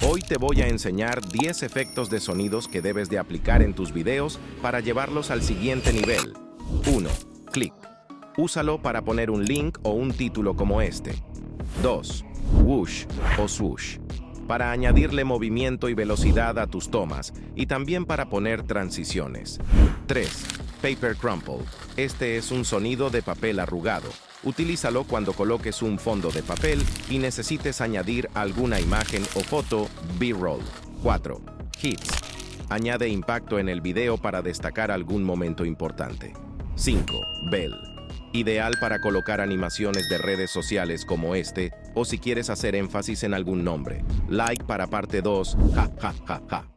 Hoy te voy a enseñar 10 efectos de sonidos que debes de aplicar en tus videos para llevarlos al siguiente nivel. 1. Click. Úsalo para poner un link o un título como este. 2. Whoosh o swoosh, para añadirle movimiento y velocidad a tus tomas y también para poner transiciones. 3. Paper crumple. Este es un sonido de papel arrugado. Utilízalo cuando coloques un fondo de papel y necesites añadir alguna imagen o foto B-roll. 4. Hits. Añade impacto en el video para destacar algún momento importante. 5. Bell. Ideal para colocar animaciones de redes sociales como este, o si quieres hacer énfasis en algún nombre. Like para parte 2, ja, ja, ja, ja.